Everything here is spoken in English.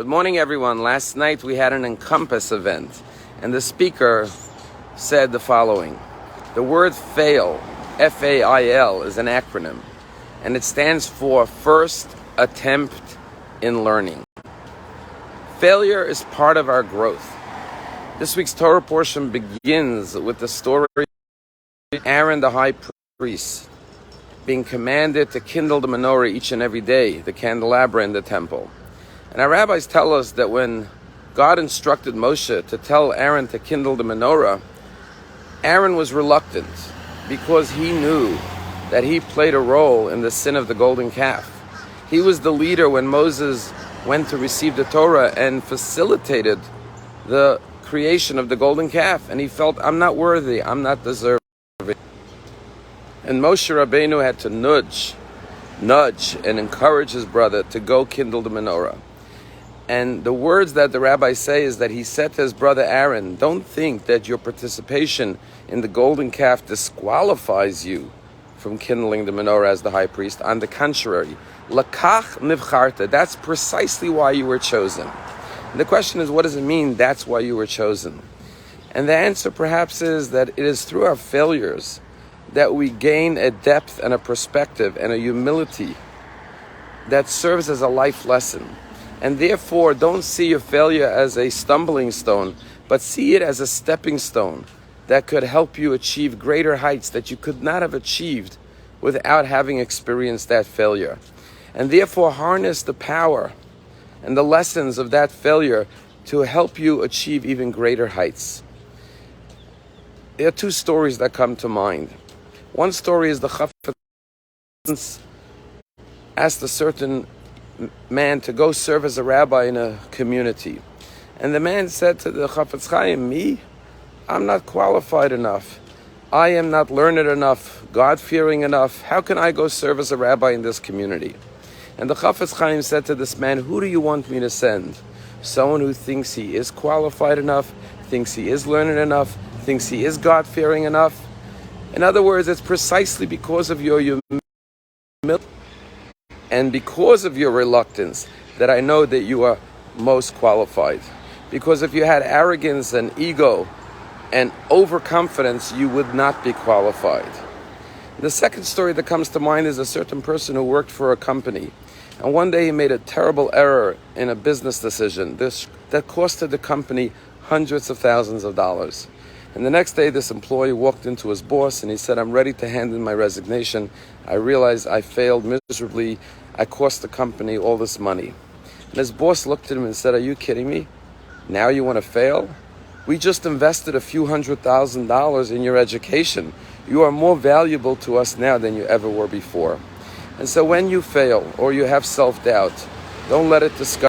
Good morning, everyone. Last night we had an Encompass event, and the speaker said the following. The word FAIL, F-A-I-L, is an acronym, and it stands for First Attempt in Learning. Failure is part of our growth. This week's Torah portion begins with the story of Aaron the high priest being commanded to kindle the menorah each and every day, the candelabra in the temple. And our rabbis tell us that when God instructed Moshe to tell Aaron to kindle the menorah, Aaron was reluctant because he knew that he played a role in the sin of the golden calf. He was the leader when Moses went to receive the Torah and facilitated the creation of the golden calf. And he felt, I'm not worthy, I'm not deserving. And Moshe Rabbeinu had to nudge and encourage his brother to go kindle the menorah. And the words that the rabbi say is that he said to his brother Aaron, don't think that your participation in the golden calf disqualifies you from kindling the menorah as the high priest. On the contrary, lakach nivcharta, that's precisely why you were chosen. And the question is, what does it mean, that's why you were chosen? And the answer perhaps is that it is through our failures that we gain a depth and a perspective and a humility that serves as a life lesson. And therefore, don't see your failure as a stumbling stone, but see it as a stepping stone that could help you achieve greater heights that you could not have achieved without having experienced that failure. And therefore, harness the power and the lessons of that failure to help you achieve even greater heights. There are two stories that come to mind. One story is the Chafetz asked a certain man to go serve as a rabbi in a community. And the man said to the Chafetz Chaim, me? I'm not qualified enough. I am not learned enough, God-fearing enough. How can I go serve as a rabbi in this community? And the Chafetz Chaim said to this man, who do you want me to send? Someone who thinks he is qualified enough, thinks he is learned enough, thinks he is God-fearing enough. In other words, it's precisely because of your humility and because of your reluctance that I know that you are most qualified. Because if you had arrogance and ego and overconfidence, you would not be qualified. The second story that comes to mind is a certain person who worked for a company. And one day he made a terrible error in a business decision that costed the company hundreds of thousands of dollars. And the next day, this employee walked into his boss and he said, I'm ready to hand in my resignation. I realized I failed miserably. I cost the company all this money. And his boss looked at him and said, are you kidding me? Now you want to fail? We just invested a few $100,000 in your education. You are more valuable to us now than you ever were before. And so when you fail or you have self-doubt, don't let it discourage